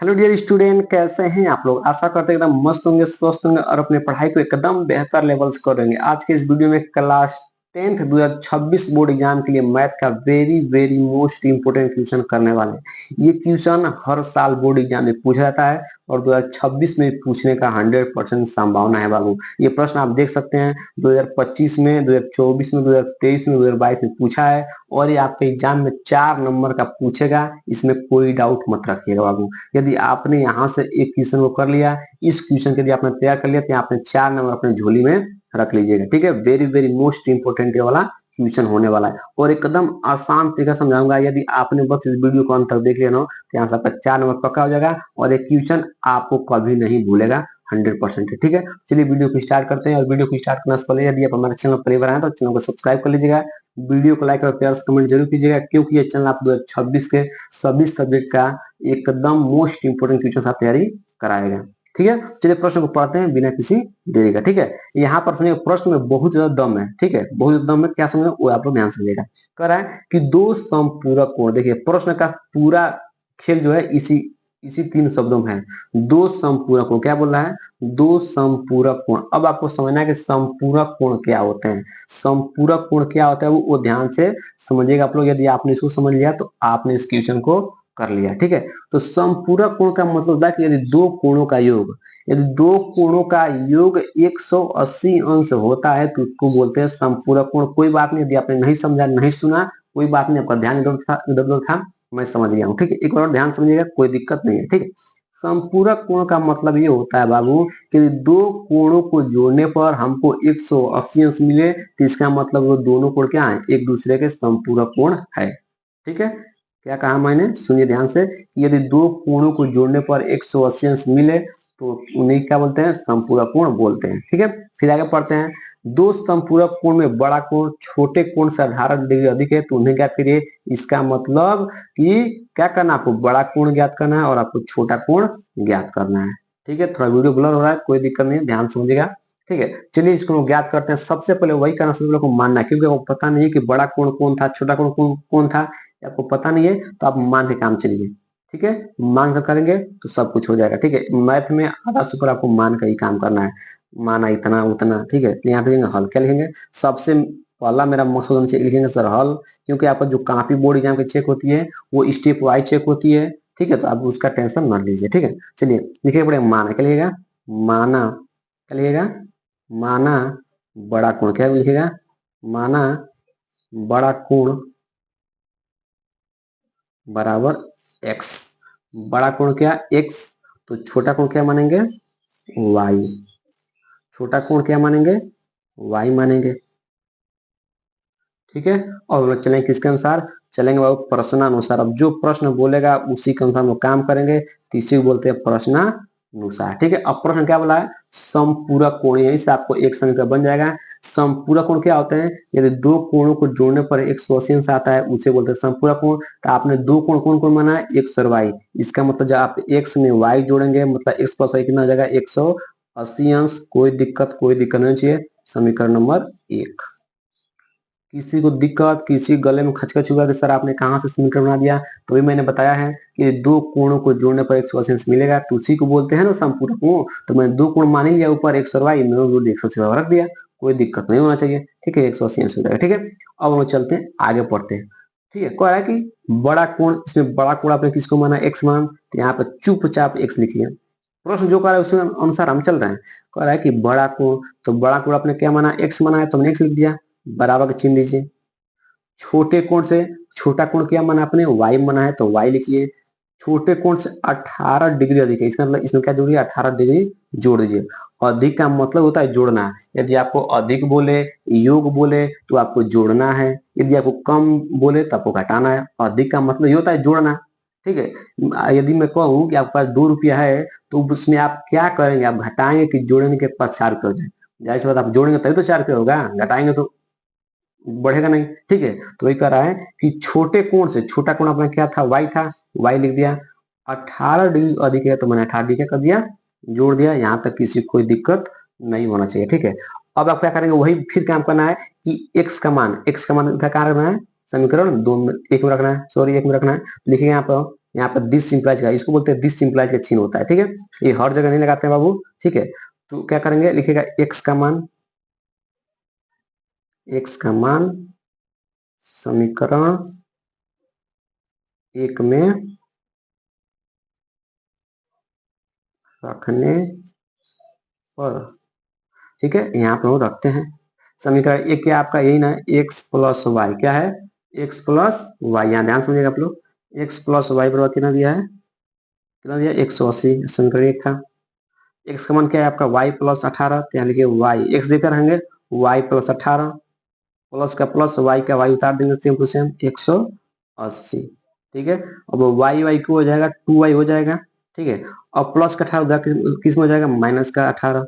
Hello dear student, कैसे हैं आप लोग। आशा करते हैं एकदम मस्त होंगे, स्वस्थ होंगे और अपने पढ़ाई को एकदम बेहतर लेवल्स करेंगे। आज के इस वीडियो में क्लास 10th 2026 बोर्ड एग्जाम के लिए मैथ का very very most important question करने वाले हैं। ये क्वेश्चन हर साल बोर्ड एग्जाम में पूछा जाता है और 2026 में पूछने का 100% संभावना है बाबू। ये प्रश्न आप देख सकते हैं 2025 में, 2024 में, 2023 में, 2022 में पूछा है और ये आपके एग्जाम में 4 नंबर का पूछेगा। इसमें कोई डाउट मत रखिएगा बाबू। यदि आपने यहाँ से एक क्वेश्चन को कर लिया, इस क्वेश्चन के यदि आपने तैयार कर लिया तो आपने 4 नंबर अपने झोली में रख लीजिएगा। ठीक है, वेरी वेरी मोस्ट इंपोर्टेंट ये वाला क्वेश्चन होने वाला है और एकदम आसान तरीका समझाऊंगा। यदि आपने बस इस वीडियो को अंत तक देख लिया ना तो यहाँ से आपका 4 नंबर पक्का हो जाएगा और एक क्वेश्चन आपको कभी नहीं भूलेगा 100%। ठीक है, चलिए वीडियो को स्टार्ट करते हैं। और वीडियो को स्टार्ट करने से पहले यदि आप हमारे चैनल पर पहली बार आए तो चैनल को सब्सक्राइब कर लीजिएगा, वीडियो को लाइक और प्यार से कमेंट जरूर कीजिएगा, क्योंकि ये चैनल आप 2026 के सभी सब्जेक्ट का एकदम मोस्ट इंपोर्टेंट क्वेश्चन आप तैयारी कराएगा। ठीक है, चलिए प्रश्न को पढ़ते हैं बिना किसी देरी का। ठीक है, यहाँ पर समझिए प्रश्न में बहुत ज्यादा दम है। ठीक है, बहुत ज्यादा दम है, क्या समझे वो आप लोग ध्यान समझिएगा। कह रहा है कि दो समपूरक कोण, देखिए प्रश्न का पूरा खेल जो है इसी इसी 3 शब्दों में है। दो समपूरक कोण, क्या बोल रहा है, दो समपूरक कोण। अब आपको समझना है कि समपूरक कोण क्या होते हैं। समपूरक कोण क्या होता है वो ध्यान से समझिएगा आप लोग। यदि आपने इसको समझ लिया तो आपने इस क्वेश्चन को कर लिया। ठीक है, तो समपूरक कोण का मतलब होता है कि यदि दो कोणों का योग, यदि दो कोणों का योग 180 अंश होता है तो उसको बोलते हैं समपूरक कोण। कोई बात नहीं, यदि आपने नहीं समझा, नहीं सुना, कोई बात नहीं, आपका ध्यान इधर उधर था, मैं समझ गया हूँ। ठीक है, एक बार और ध्यान समझिएगा, कोई दिक्कत नहीं है। ठीक है, समपूरक कोण का मतलब ये होता है बाबू कि दो कोणों को जोड़ने पर हमको 180 अंश मिले तो इसका मतलब वो दोनों कोण क्या है, एक दूसरे के समपूरक कोण है। ठीक है, क्या कहा मैंने, सुनिए ध्यान से। यदि दो कोणों को जोड़ने पर 180 अंश मिले तो उन्हें क्या बोलते हैं, समपूरक कोण बोलते हैं। ठीक है, फिर आगे पढ़ते हैं। दो समपूरक कोण में बड़ा कोण छोटे कोण से 18 डिग्री अधिक है तो उन्हें क्या करिए, इसका मतलब कि क्या करना, आपको बड़ा कोण ज्ञात करना है और आपको छोटा कोण ज्ञात करना है। ठीक है, थोड़ा वीडियो ब्लर हो रहा है, कोई दिक्कत नहीं, ध्यान समझिएगा। ठीक है, चलिए इसको ज्ञात करते हैं। सबसे पहले वही करना सबसे को मानना है, क्योंकि वो पता नहीं है कि बड़ा कोण कौन था, छोटा कोण कौन था, आपको पता नहीं है तो आप मान के काम चलिए। ठीक है, मान कर करेंगे तो सब कुछ हो जाएगा। ठीक है, मैथ में आधा से ऊपर आपको मान का ही काम करना है, माना इतना उतना। ठीक है, यहाँ पे हल क्या लिखेंगे, सबसे पहला मेरा मकसद हमसे लिखेंगे सर हल, क्योंकि आपका जो कॉपी बोर्ड एग्जाम की चेक होती है वो स्टेप वाइज चेक होती है। ठीक है, तो आप उसका टेंशन न लीजिए। ठीक है, चलिए लिखिए पड़ेगा माना, क्या लिखेगा, माना, क्या लिखेगा, माना बड़ा कोण, क्या लिखेगा, माना बड़ा कोण बराबर x। बड़ा कोण क्या, x, तो छोटा कोण क्या मानेंगे, y। छोटा कोण क्या मानेंगे, y मानेंगे। ठीक है, और हम लोग चलेंगे किसके अनुसार, चलेंगे बाबू प्रश्नानुसार। अब जो प्रश्न बोलेगा उसी के अनुसार हम लोग काम करेंगे, तो इसी को बोलते हैं प्रश्नानुसार। ठीक है, अब प्रश्न क्या बोला है, समपूरक कोण, यहीं से आपको एक समीकरण बन जाएगा। समपूरक कोण क्या होते हैं, यदि दो कोणों को जोड़ने पर 180 अंश आता है उसे बोलते हैं समपूरक कोण। तो आपने दो कोण कौन कौन माना है, x और y। इसका मतलब जब आप x में y जोड़ेंगे मतलब x प्लस y कितना हो जाएगा, 180 अंश। कोई दिक्कत नहीं चाहिए, समीकरण नंबर 1। किसी को दिक्कत, किसी गले में खचखच हुआ कि सर आपने कहाँ से समीकरण बना दिया, तो भी मैंने बताया है कि दो कोणों को जोड़ने पर 180 अंश मिलेगा तो उसी को बोलते हैं ना समपूरक कोण। तो मैंने दो कोण मान ही लिया, ऊपर x और y, मैंने 180 रख दिया, कोई दिक्कत नहीं होना चाहिए। ठीक है, 180 अंश हो जाएगा। ठीक है, अब हम चलते हैं आगे पढ़ते हैं। ठीक है, कह रहा है कि बड़ा कोण, इसमें बड़ा कोण आपने किसको माना, x मान, तो यहाँ पे चुपचाप x लिखिए। प्रश्न जो कह रहा है उसके अनुसार हम चल रहे हैं। कह रहा है कि बड़ा कोण, तो बड़ा कोण आपने क्या माना, x माना है तो हमने x लिख दिया, बराबर का चिन्ह दीजिए। छोटे कोण से छोटा कोण क्या माना आपने, y माना है तो y लिखिए। छोटे कोण से 18 डिग्री अधिक है, इसका मतलब इसमें क्या जोड़िए, 18 डिग्री जोड़ दीजिए। अधिक का मतलब होता है जोड़ना। यदि आपको अधिक बोले, योग बोले तो आपको जोड़ना है, यदि आपको कम बोले तो आपको घटाना है। अधिक का मतलब ये होता है जोड़ना। ठीक है, यदि मैं कहूँ कि आपके पास 2 रुपया है तो उसमें आप क्या करेंगे, आप घटाएंगे कि जोड़ेंगे के पास 4 रुपये हो जाए, जाहिर सी बात आप जोड़ेंगे तभी तो 4 रुपये होगा, घटाएंगे तो बढ़ेगा नहीं। ठीक है, तो वही कह रहा है कि छोटे कोण से छोटा कोण अपना क्या था, y था, y लिख दिया। 18 डिग्री अधिक है तो मैंने 18 डिग्री क्या कर दिया, जोड़ दिया। यहाँ तक किसी कोई दिक्कत नहीं होना चाहिए। ठीक है, अब आप क्या करेंगे, वही फिर काम करना है कि x का मान क्या रखना है, समीकरण 2 में, 1 में रखना है, सॉरी 1 में रखना है। लिखिए यहाँ पर यहाँ पर दिस इंप्लाइज का, इसको बोलते हैं दिस इंप्लाइज का चिन्ह होता है, ठीक है। ये हर जगह नहीं लगाते हैं बाबू, ठीक है। तो क्या करेंगे, लिखेगा एक्स का मान, एक्स का मान समीकरण 1 में रखने पर, ठीक है। यहाँ पर हम रखते हैं समीकरण 1 क्या आपका यही ना, एक्स प्लस वाई, क्या है, एक्स प्लस वाई। यहाँ ध्यान समझिएगा आप लोग, एक्स प्लस वाई बराबर कितना दिया है, कितना दिया, 180। समीकरण 1 था। एक्स का मान क्या है आपका, वाई प्लस 18, तो यहाँ लिखिए वाई, एक्स देते रहेंगे वाई प्लस 18, प्लस का प्लस, वाई का वाई उतार देंगे, सेम टू सेम 180, ठीक है। अब वाई वाई को हो जाएगा 2y हो जाएगा, ठीक है। और प्लस का 18 किस में हो जाएगा, माइनस का 18,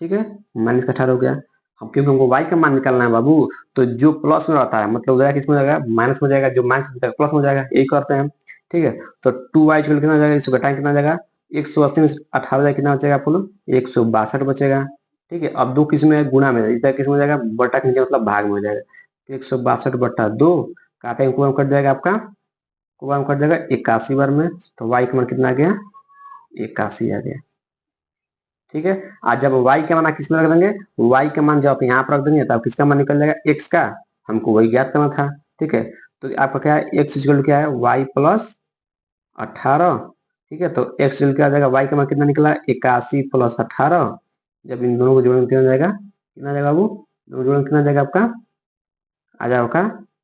ठीक है, माइनस का 18 हो गया। हम क्योंकि हमको y का मान निकालना है बाबू, तो जो प्लस में रहता है मतलब हो जाएगा किस में हो जाएगा, माइनस में हो जाएगा, जो माइनस प्लस में हो जाएगा, यही करते हैं हम, ठीक है। तो 2y कितना हो जाएगा, इसको घटाएं कितना हो जाएगा, 180 में 18 कितना बचेगा आप लोग, 162 बचेगा, ठीक है। अब दो किस में है, गुणा में, इधर किस में हो जाएगा, बटा के नीचे मतलब भाग में हो जाएगा, तो 162 बटा 2 काटे कुआं कट जाएगा आपका, कुआं कट जाएगा 81 बार में, तो y का मान कितना आ गया, 81 आ गया, ठीक है। आज जब y का मान किस में रख देंगे, y का मान जब आप यहाँ पर रख देंगे तब किसका मान निकल जाएगा, x का, हमको वही ज्ञात करना था, ठीक है। तो आपका क्या है, x इक्वल क्या है, y प्लस 18, ठीक है। तो x इक्वल क्या आ जाएगा, y का मान कितना निकला, 81 प्लस 18, जब इन दोनों को जोड़ेंगे कितना जाएगा, कितना जाएगा बाबू, दोनों जोड़ेंगे कितना जाएगा आपका, आ जाएगा आपका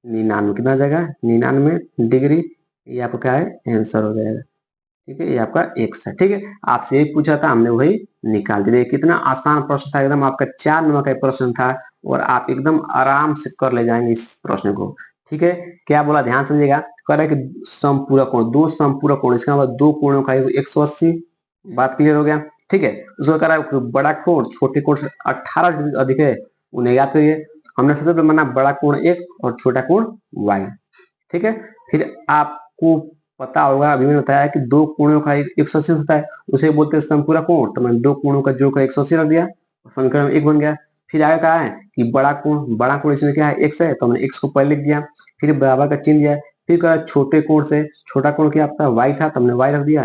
99, कितना जाएगा 99 डिग्री, ये आपका क्या है आंसर हो जाएगा, ठीक है। ये आपका एक्स है, ठीक है। आपसे यही पूछा था, हमने वही निकाल दिया। कितना आसान प्रश्न था, एकदम आपका 4 नंबर का प्रश्न था, और आप एकदम आराम से कर ले जाएंगे इस प्रश्न को, ठीक है। क्या बोला, ध्यान समझिएगा, कह रहा है कि समपूरक कोण, दो समपूरक कोण, इसका मतलब दो कोणों का 180, बात क्लियर हो गया, ठीक है। उसको कह रहा है बड़ा कोण छोटे कोण से 18 डिग्री अधिक है, उन्हें याद करिए। हमने सबसे पहले माना बड़ा कोण एक्स और छोटा कोण वाई, ठीक है। फिर आपको पता होगा, अभी मैंने बताया कि दो कोणों का 180 होता है, उसे बोलते हैं समपूरक कोण, तो मैंने दो कोणों का जोड़ कर 180 रख दिया, समीकरण 1 बन गया। फिर आगे कहा है कि बड़ा कोण इसमें क्या है, एक्स है, तो हमने एक्स को पहले लिख दिया, फिर बराबर का चिन्ह दिया। फिर कहा छोटे कोण से, छोटा कोण क्या आपका वाई था, तो हमने वाई रख दिया,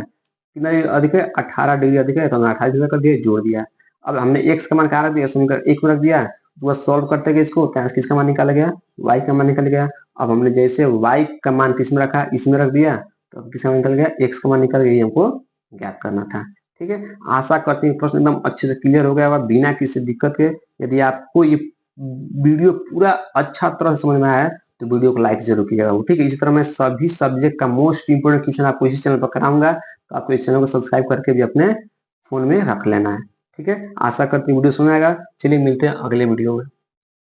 कितना अधिक है, 18 डिग्री अधिक है, तो हमने 18 डिग्री कर दिया, जोड़ दिया। अब हमने एक्स का मान कहा रख दिया, समीकरण 1 में रख दिया, तो बस सॉल्व करते गए इसको, किसका मान निकाला गया, वाई का मान निकल गया। अब हमने जैसे y का मान किस में रखा, इसमें रख दिया, तो किसका मान निकल गया, x का मान निकल गया, ये हमको ज्ञात करना था, ठीक है। आशा करते हैं प्रश्न एकदम अच्छे से क्लियर हो गया होगा बिना किसी दिक्कत के। यदि आपको ये वीडियो पूरा अच्छा तरह से समझ में आया है तो वीडियो को लाइक जरूर कीजिएगा, ठीक है। इसी तरह मैं सभी सब्जेक्ट का मोस्ट इंपोर्टेंट क्वेश्चन आपको इसी चैनल पर कराऊंगा, तो आपको इस चैनल को सब्सक्राइब करके भी अपने फोन में रख लेना है, ठीक है। आशा करती हूँ वीडियो समझ आएगा। चलिए मिलते हैं अगले वीडियो में।